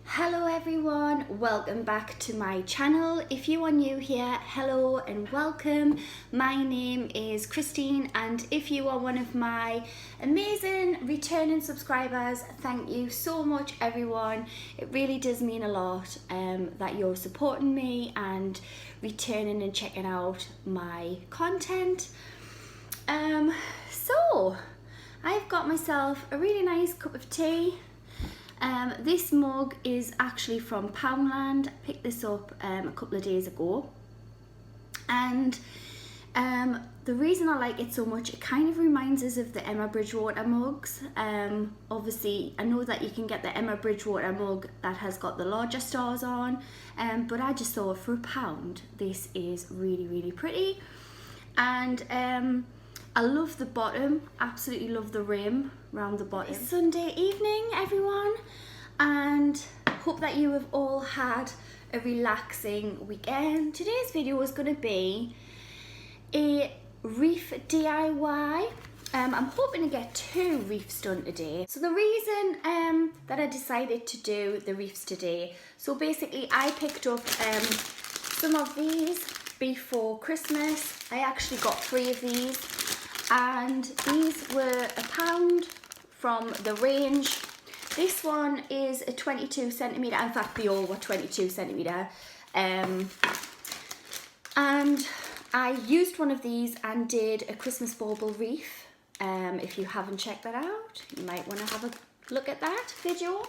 Hello everyone, welcome back to my channel. If you are new here, hello and welcome. My name is Christine, and if you are one of my amazing returning subscribers, thank you so much everyone. It really does mean a lot that you're supporting me and returning and checking out my content. So I've got myself a really nice cup of tea. This mug is actually from Poundland. I picked this up a couple of days ago, and the reason I like it so much, it kind of reminds us of the Emma Bridgewater mugs. Obviously I know that you can get the Emma Bridgewater mug that has got the larger stars on, but I just thought for £1 this is really pretty. And I love the bottom, absolutely love the rim around the bottom. It's Sunday evening everyone, and hope that you have all had a relaxing weekend. Today's video is going to be a wreath DIY. I'm hoping to get 2 wreaths done today. So the reason that I decided to do the wreaths today, so basically I picked up some of these before Christmas. I actually got 3 of these, and these were £1 from the range. This one is a 22 centimetre, in fact they all were 22 centimetre, and I used one of these and did a Christmas bauble wreath. If you haven't checked that out, you might want to have a look at that video.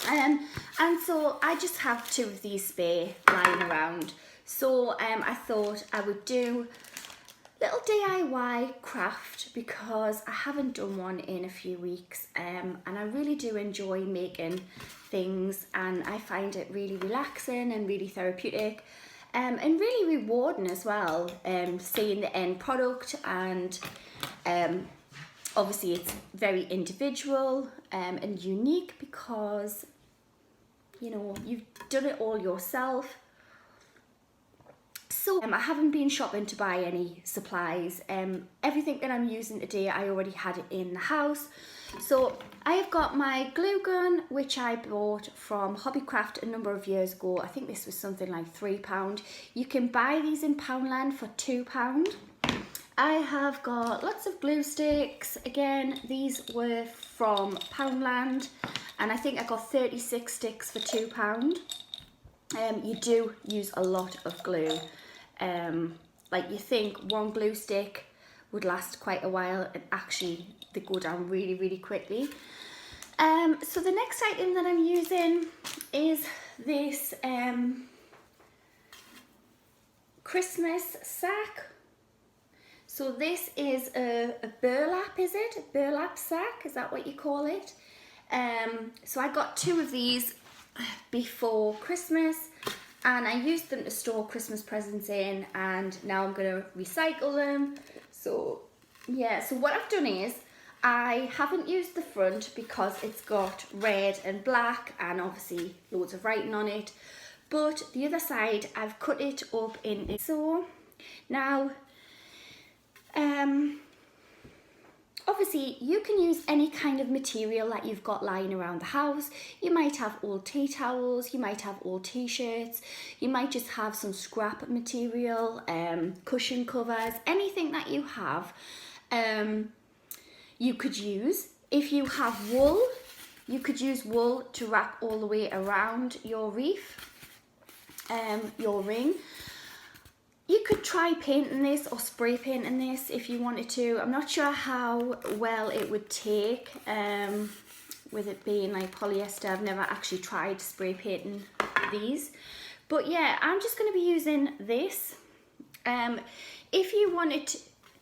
And so I just have 2 of these spare lying around, so I thought I would do little DIY craft because I haven't done one in a few weeks, and I really do enjoy making things, and I find it really relaxing and really therapeutic, and really rewarding as well, seeing the end product. And obviously it's very individual and unique because, you know, you've done it all yourself. So I haven't been shopping to buy any supplies. Everything that I'm using today, I already had it in the house. So I've got my glue gun, which I bought from Hobbycraft a number of years ago. I think this was something like £3. You can buy these in Poundland for £2. I have got lots of glue sticks. Again, these were from Poundland, and I think I got 36 sticks for £2. You do use a lot of glue. Like, you think one glue stick would last quite a while, and actually they go down really quickly. So the next item that I'm using is this Christmas sack. So this is a burlap, is it? A burlap sack, is that what you call it? So I got 2 of these before Christmas, and I used them to store Christmas presents in, and now I'm going to recycle them. So yeah, so what I've done is I haven't used the front because it's got red and black and obviously loads of writing on it, but the other side I've cut it up in. So now obviously you can use any kind of material that you've got lying around the house. You might have old tea towels, you might have old t-shirts, you might just have some scrap material, cushion covers, anything that you have, you could use. If you have wool, you could use wool to wrap all the way around your wreath, your ring. You could try painting this or spray painting this if you wanted to. I'm not sure how well it would take with it being like polyester. I've never actually tried spray painting these. But yeah, I'm just going to be using this. If you wanted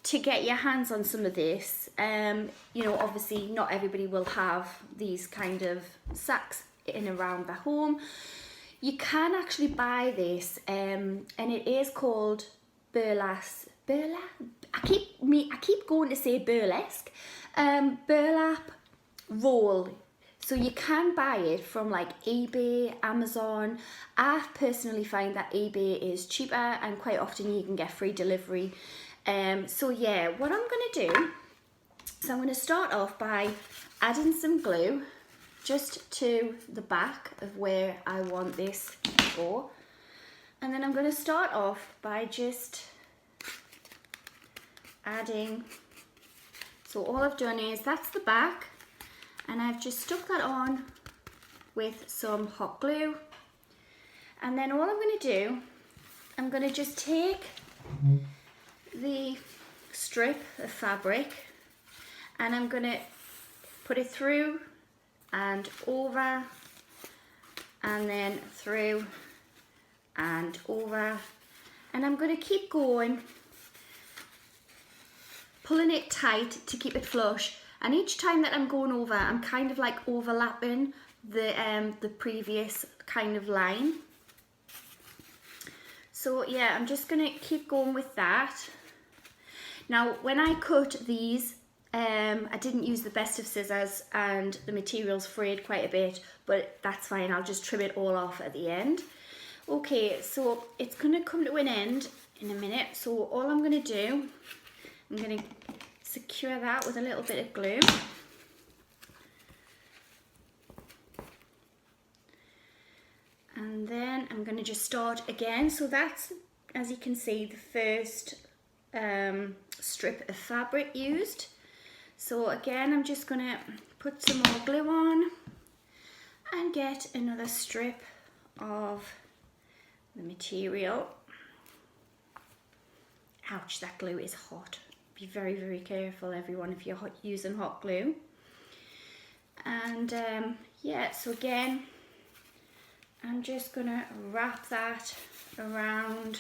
to get your hands on some of this, you know, obviously not everybody will have these kind of sacks in around their home. You can actually buy this, and it is called burlap. I keep going to say burlesque. Burlap roll. So you can buy it from like eBay, Amazon. I personally find that eBay is cheaper, and quite often you can get free delivery. So yeah, what I'm going to do, so I'm going to start off by adding some glue. just to the back of where I want this to go. And then I'm going to start off by just adding, so all I've done is that's the back, and I've just stuck that on with some hot glue. And then all I'm going to do, I'm going to just take the strip of fabric and I'm going to put it through and over, and then through and over, and I'm going to keep going, pulling it tight to keep it flush. And each time that I'm going over, I'm kind of like overlapping the previous kind of line. So yeah, I'm just going to keep going with that. Now when I cut these, I didn't use the best of scissors and the material's frayed quite a bit, but that's fine, I'll just trim it all off at the end. Okay, so it's going to come to an end in a minute, so all I'm going to do, I'm going to secure that with a little bit of glue. And then I'm going to just start again. So that's, as you can see, the first strip of fabric used. So again, I'm just going to put some more glue on and get another strip of the material. Ouch, that glue is hot. Be very, very careful, everyone, if you're using hot glue. And yeah, so again, I'm just going to wrap that around.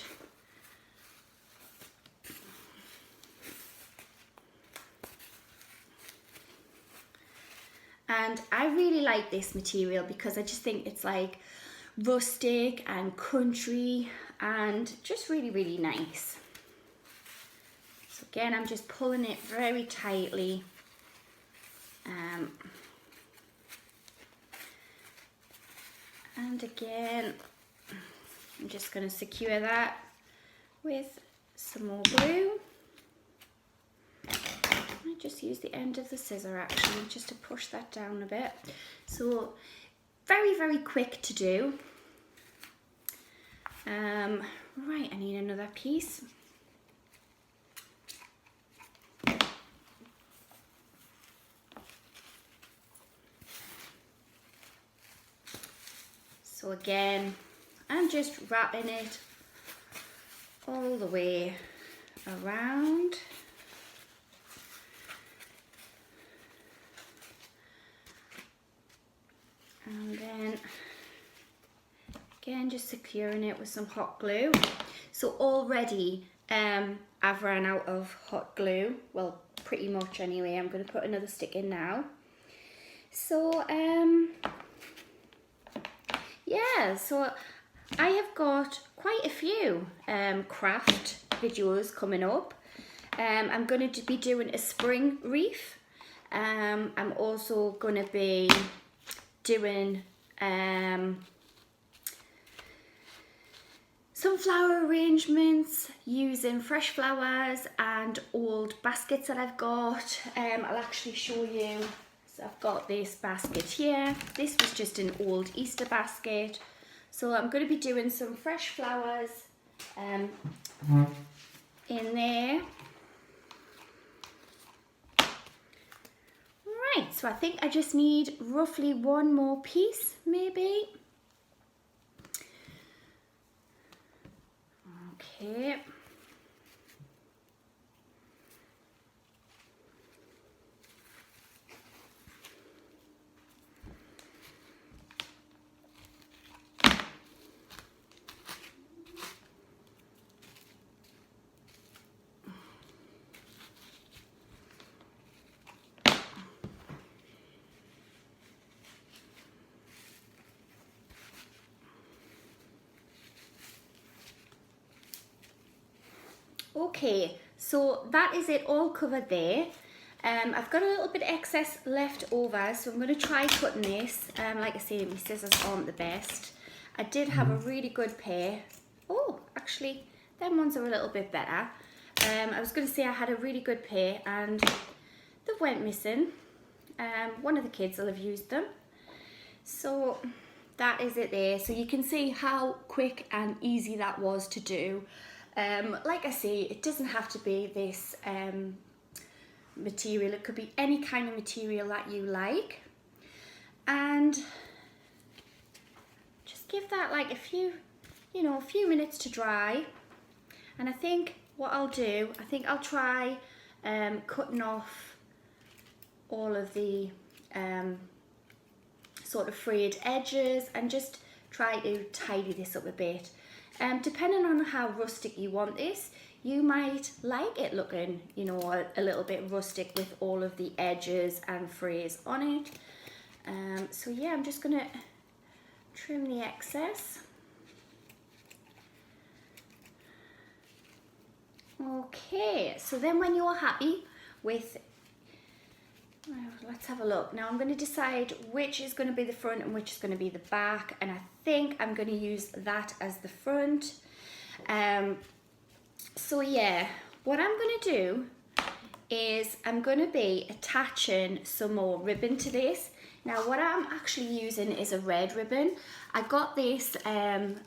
And I really like this material because I just think it's like rustic and country and just really, really nice. So again, I'm just pulling it very tightly. And again, I'm just going to secure that with some more glue. I just use the end of the scissor actually just to push that down a bit. So very, very quick to do. Right, I need another piece. So again, I'm just wrapping it all the way around. And then again, just securing it with some hot glue. So already I've run out of hot glue. Well, pretty much anyway. I'm going to put another stick in now. So yeah, so I have got quite a few craft videos coming up. I'm going to be doing a spring wreath. I'm also going to be doing some flower arrangements using fresh flowers and old baskets that I've got. I'll actually show you. So I've got this basket here. This was just an old Easter basket. So I'm going to be doing some fresh flowers in there. Right, so I think I just need roughly one more piece, maybe. Okay. Okay, so that is it all covered there. I've got a little bit excess left over, so I'm going to try cutting this. Like I say, my scissors aren't the best. I did have a really good pair. Oh, actually, them ones are a little bit better. I was going to say I had a really good pair and they went missing. One of the kids will have used them. So that is it there. So you can see how quick and easy that was to do. Like I say, it doesn't have to be this material. It could be any kind of material that you like. And just give that like a few minutes to dry. And I think what I'll do, I think I'll try cutting off all of the sort of frayed edges and just try to tidy this up a bit. Depending on how rustic you want this, you might like it looking, you know, a little bit rustic with all of the edges and frays on it. So yeah, I'm just gonna trim the excess. Okay, so then when you're happy with, let's have a look. Now I'm going to decide which is going to be the front and which is going to be the back, and I think I'm going to use that as the front. So yeah, what I'm going to do is I'm going to be attaching some more ribbon to this. Now what I'm actually using is a red ribbon. I got this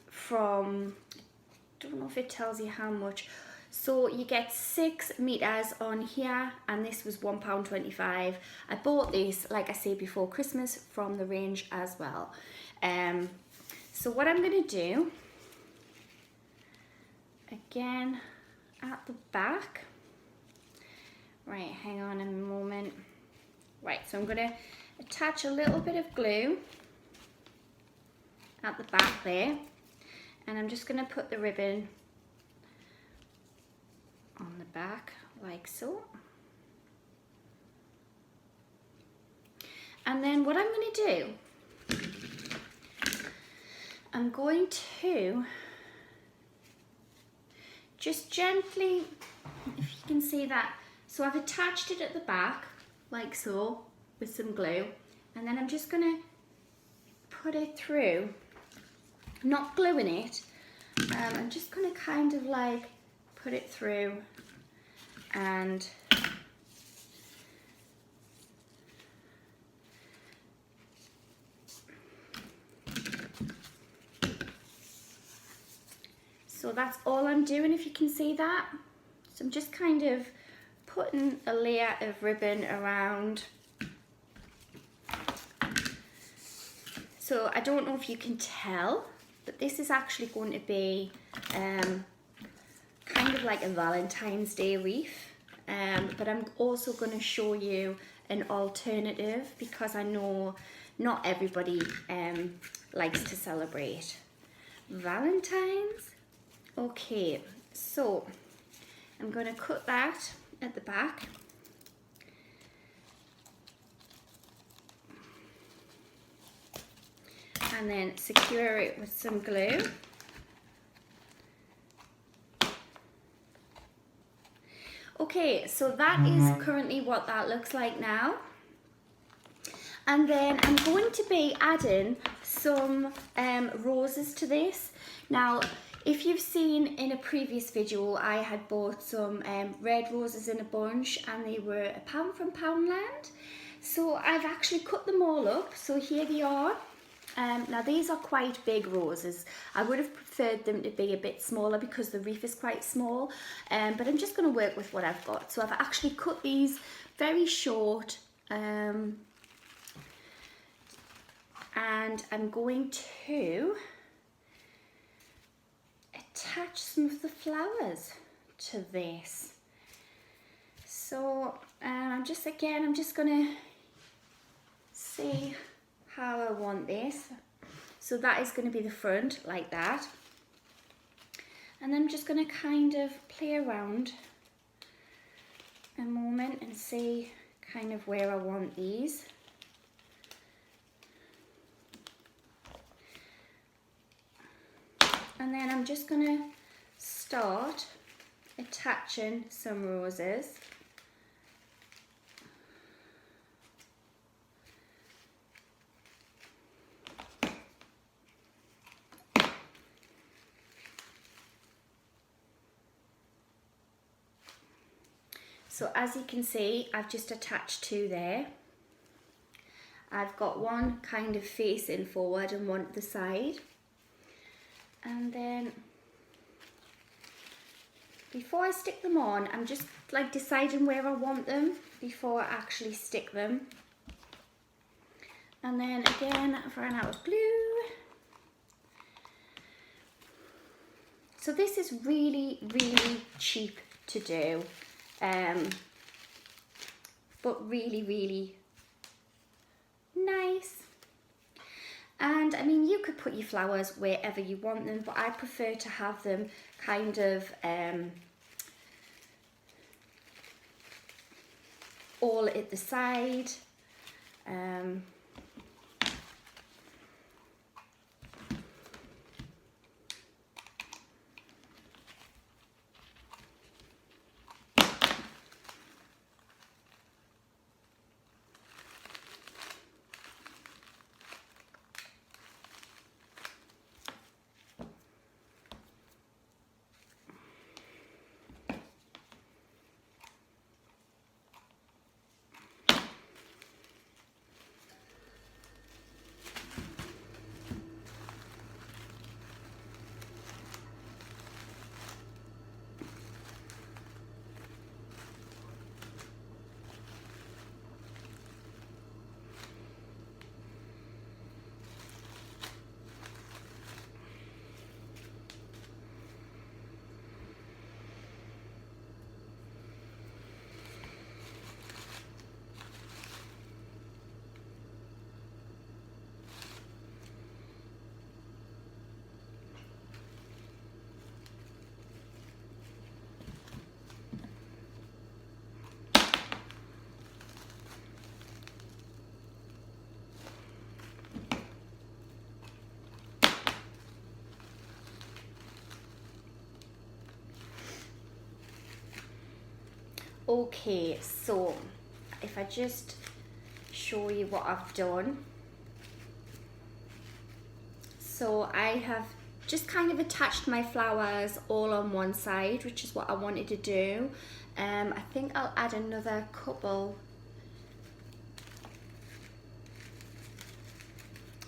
from, I don't know if it tells you how much. So you get 6 meters on here, and this was £1.25. I bought this, like I said before Christmas, from the range as well. So what I'm going to do, again at the back, right, hang on a moment. Right, so I'm going to attach a little bit of glue at the back there, and I'm just going to put the ribbon on the back like so. And then what I'm going to do, I'm going to just gently, if you can see that, so I've attached it at the back like so with some glue, and then I'm just going to put it through, not gluing it. I'm just going to kind of like put it through, and so that's all I'm doing, if you can see that. So I'm just kind of putting a layer of ribbon around. So I don't know if you can tell, but this is actually going to be kind of like a Valentine's Day wreath, but I'm also going to show you an alternative because I know not everybody likes to celebrate Valentine's. Okay, so I'm going to cut that at the back. And then secure it with some glue. Okay, so that is currently what that looks like now. And then I'm going to be adding some roses to this. Now, if you've seen in a previous video, I had bought some red roses in a bunch, and they were £1 from Poundland. So I've actually cut them all up, so here they are. Now these are quite big roses. I would have preferred them to be a bit smaller because the wreath is quite small, but I'm just going to work with what I've got. So I've actually cut these very short, and I'm going to attach some of the flowers to this. So I'm just going to see how I want this. So that is going to be the front, like that. And then I'm just going to kind of play around a moment and see kind of where I want these. And then I'm just going to start attaching some roses. So as you can see, I've just attached 2 there. I've got one kind of facing forward and one at the side. And then before I stick them on, I'm just like deciding where I want them before I actually stick them. And then again, I've run out of glue. So this is really, really cheap to do, but really, really nice. And I mean, you could put your flowers wherever you want them, but I prefer to have them kind of all at the side. Okay, so if I just show you what I've done. So I have just kind of attached my flowers all on one side, which is what I wanted to do. I think I'll add another couple,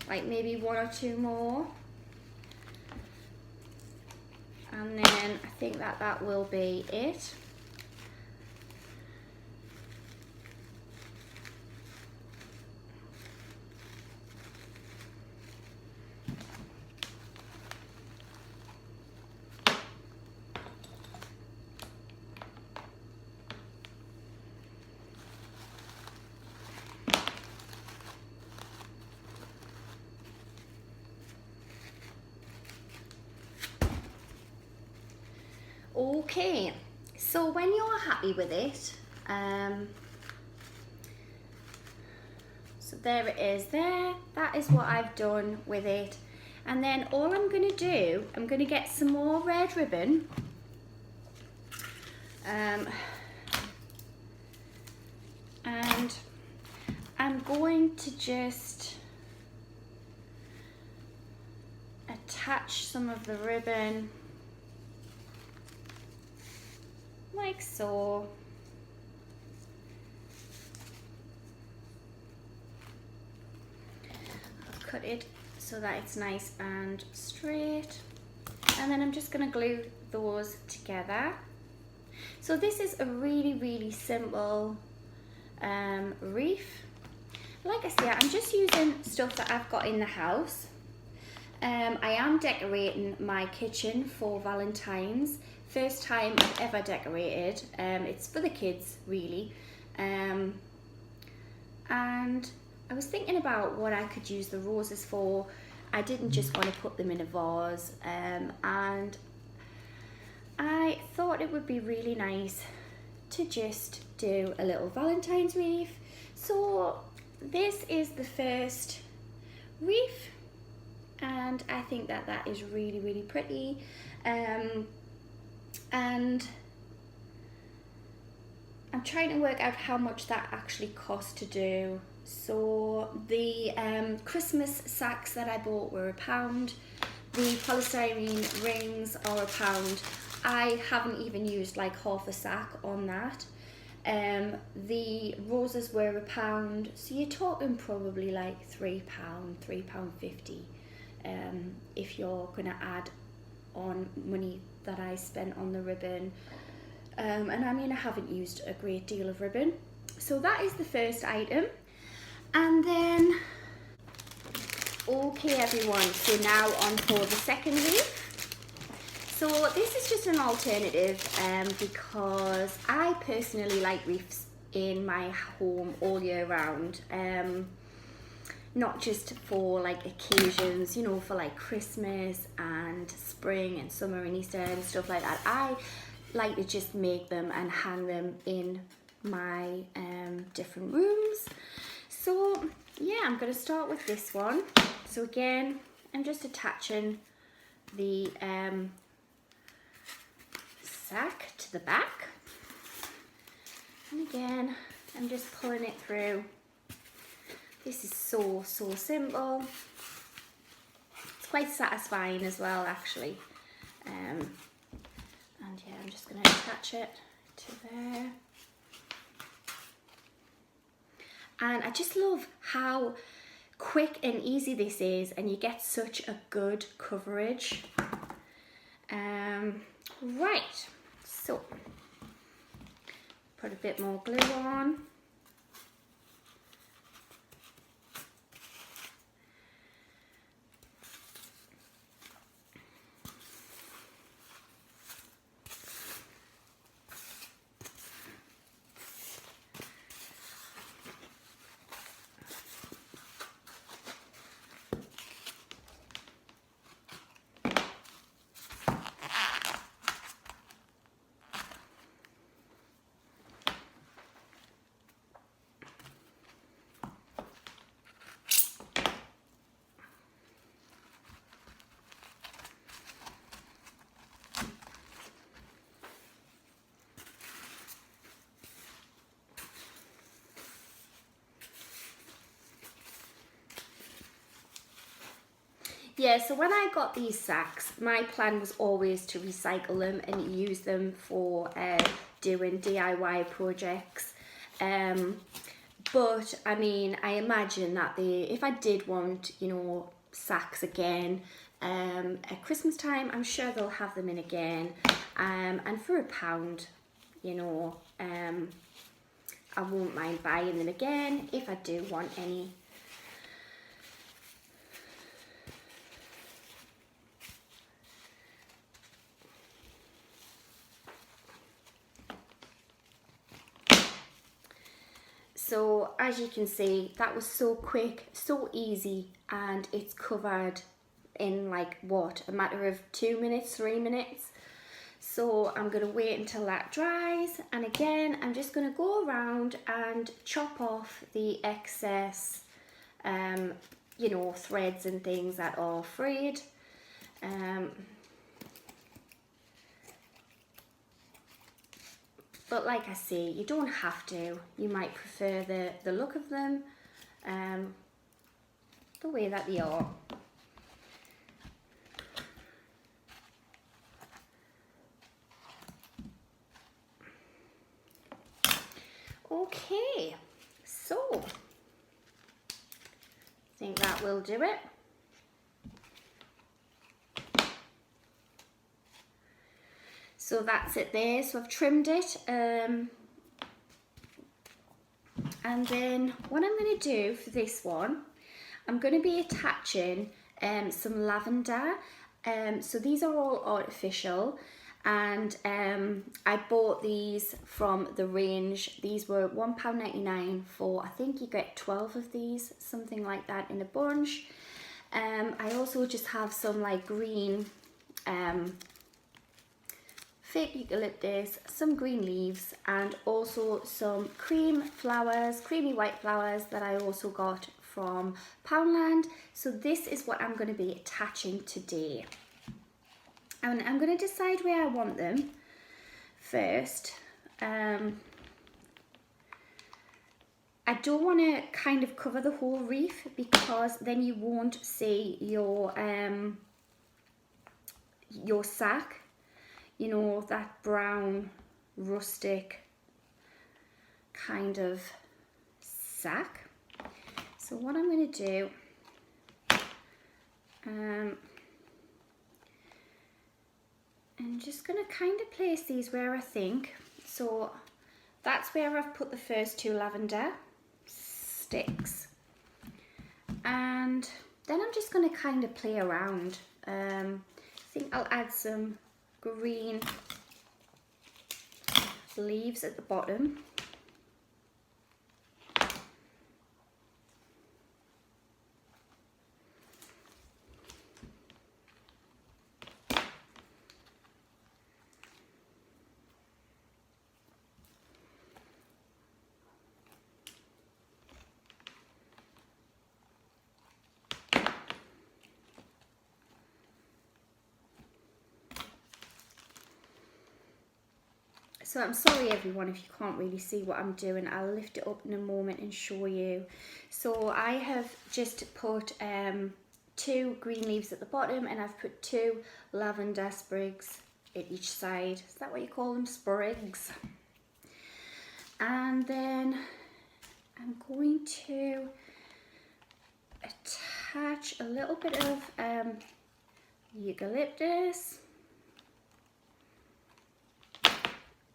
like maybe one or two more. And then I think that will be it. Okay, so when you're happy with it, so there it is there, that is what I've done with it. And then all I'm going to do, I'm going to get some more red ribbon, and I'm going to just attach some of the ribbon like so. I'll cut it so that it's nice and straight, and then I'm just going to glue those together. So this is a really, really simple wreath. Like I say, I'm just using stuff that I've got in the house. I am decorating my kitchen for Valentine's. First time I've ever decorated. It's for the kids, really. And I was thinking about what I could use the roses for. I didn't just want to put them in a vase. And I thought it would be really nice to just do a little Valentine's wreath. So this is the first wreath, and I think that is really, really pretty. And I'm trying to work out how much that actually cost to do. So the Christmas sacks that I bought were £1. The polystyrene rings are £1. I haven't even used like half a sack on that. The roses were £1, so you're talking probably like £3, £3.50, if you're gonna add on money that I spent on the ribbon. And I mean, I haven't used a great deal of ribbon. So that is the first item. And then, okay everyone, so now on for the second wreath. So this is just an alternative because I personally like wreaths in my home all year round. Not just for like occasions, you know, for like Christmas and spring and summer and Easter and stuff like that. I like to just make them and hang them in my different rooms. So yeah, I'm going to start with this one. So again, I'm just attaching the sack to the back, and again I'm just pulling it through. This is so simple. It's quite satisfying as well, actually. And yeah, I'm just going to attach it to there. And I just love how quick and easy this is, and you get such a good coverage. Right, so put a bit more glue on. Yeah, so when I got these sacks, my plan was always to recycle them and use them for doing DIY projects. But I mean, I imagine that if I did want, you know, sacks again at Christmas time, I'm sure they'll have them in again. And for £1, you know, I won't mind buying them again if I do want any. So as you can see, that was so quick, so easy, and it's covered in like what, a matter of 2 minutes, 3 minutes. So I'm going to wait until that dries, and again I'm just going to go around and chop off the excess you know, threads and things that are frayed. But like I say, you don't have to. You might prefer the look of them, the way that they are. Okay, so I think that will do it. So that's it there, so I've trimmed it. And then what I'm going to do for this one, I'm going to be attaching some lavender. So these are all artificial, and I bought these from the range. These were £1.99 for, I think you get 12 of these, something like that, in a bunch. I also just have some like green fake eucalyptus, some green leaves, and also some creamy white flowers that I also got from Poundland. So this is what I'm going to be attaching today. And I'm going to decide where I want them first. I don't want to kind of cover the whole wreath, because then you won't see your sack. You know, that brown rustic kind of sack. So what I'm going to do, I'm just going to kind of place these where I think. So that's where I've put the first 2 lavender sticks. And then I'm just going to kind of play around. I think I'll add some green leaves at the bottom. So I'm sorry everyone if you can't really see what I'm doing. I'll lift it up in a moment and show you. So I have just put 2 green leaves at the bottom, and I've put 2 lavender sprigs at each side. Is that what you call them? Sprigs. And then I'm going to attach a little bit of eucalyptus.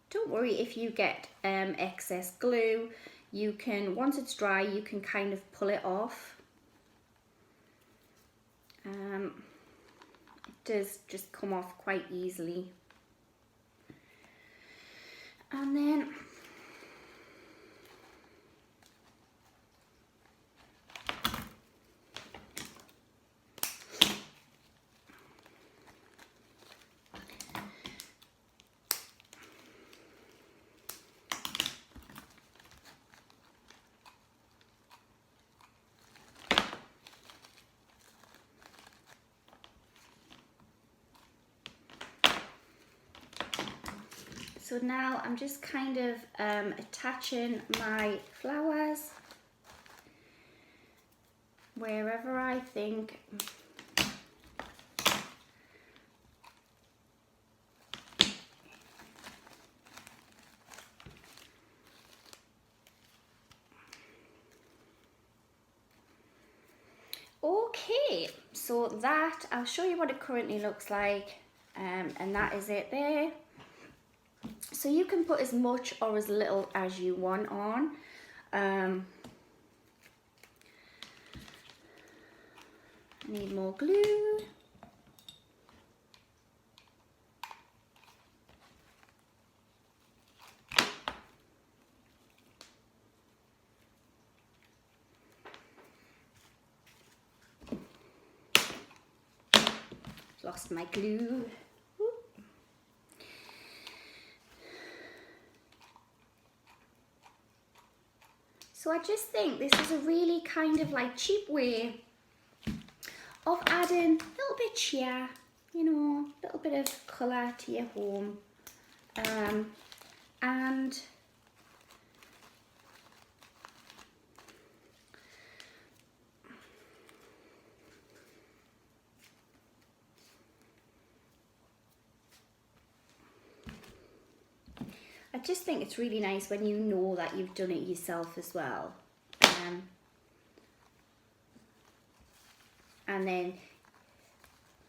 Don't worry if you get excess glue. You can, once it's dry, you can kind of pull it off. It does just come off quite easily. And then so now I'm just kind of attaching my flowers wherever I think okay. So that, I'll show you what it currently looks like, and that is it there. So you can put as much or as little as you want on. I need more glue. Lost my glue. So I just think this is a really kind of like cheap way of adding a little bit cheer, you know, a little bit of colour to your home. And I just think it's really nice when you know that you've done it yourself as well. And then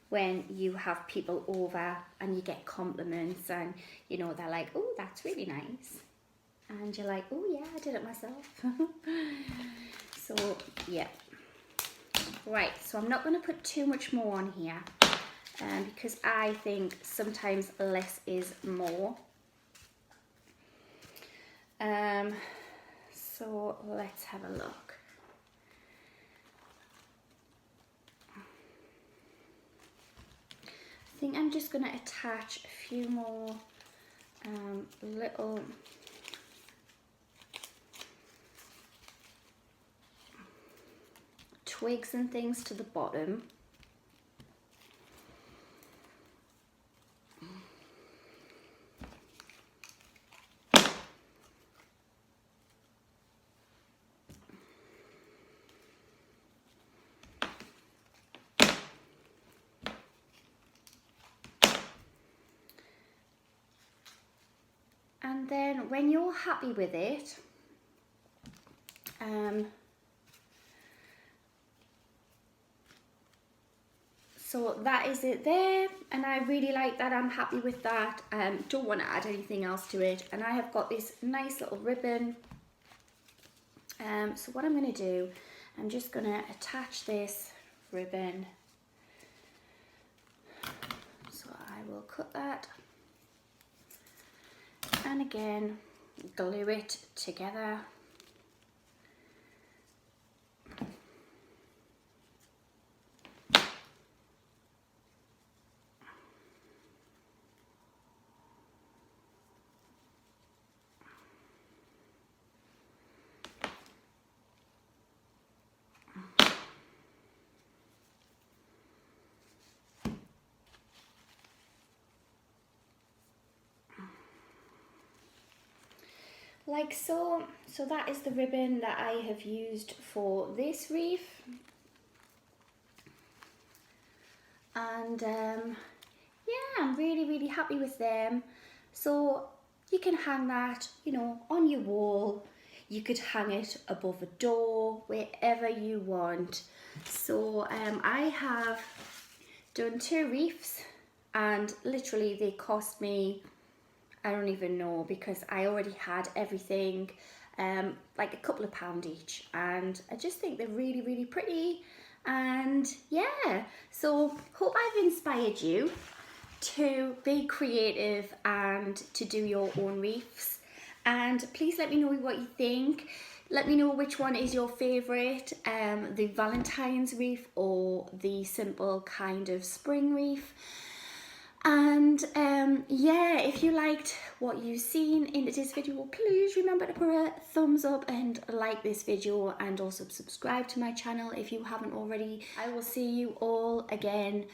when you have people over and you get compliments and, you know, they're like, oh, that's really nice. And you're like, oh yeah, I did it myself. So, yeah. Right, so I'm not going to put too much more on here because I think sometimes less is more. So let's have a look. I think I'm just going to attach a few more little twigs and things to the bottom. And then when you're happy with it, So that is it there, and I really like that. I'm happy with that. Don't want to add anything else to it. And I have got this nice little ribbon. So what I'm going to do, I'm just going to attach this ribbon. So I will cut that, and again glue it together. Like so. So that is the ribbon that I have used for this wreath. And yeah, I'm really happy with them. So you can hang that, you know, on your wall. You could hang it above a door, wherever you want. So I have done 2 wreaths, and literally they cost me, I don't even know, because I already had everything, like a couple of pound each, and I just think they're really pretty. And yeah, so hope I've inspired you to be creative and to do your own wreaths. And please let me know what you think. Let me know which one is your favourite, the Valentine's wreath or the simple kind of spring wreath. And yeah, if you liked what you've seen in this video, please remember to put a thumbs up and like this video, and also subscribe to my channel if you haven't already. I will see you all again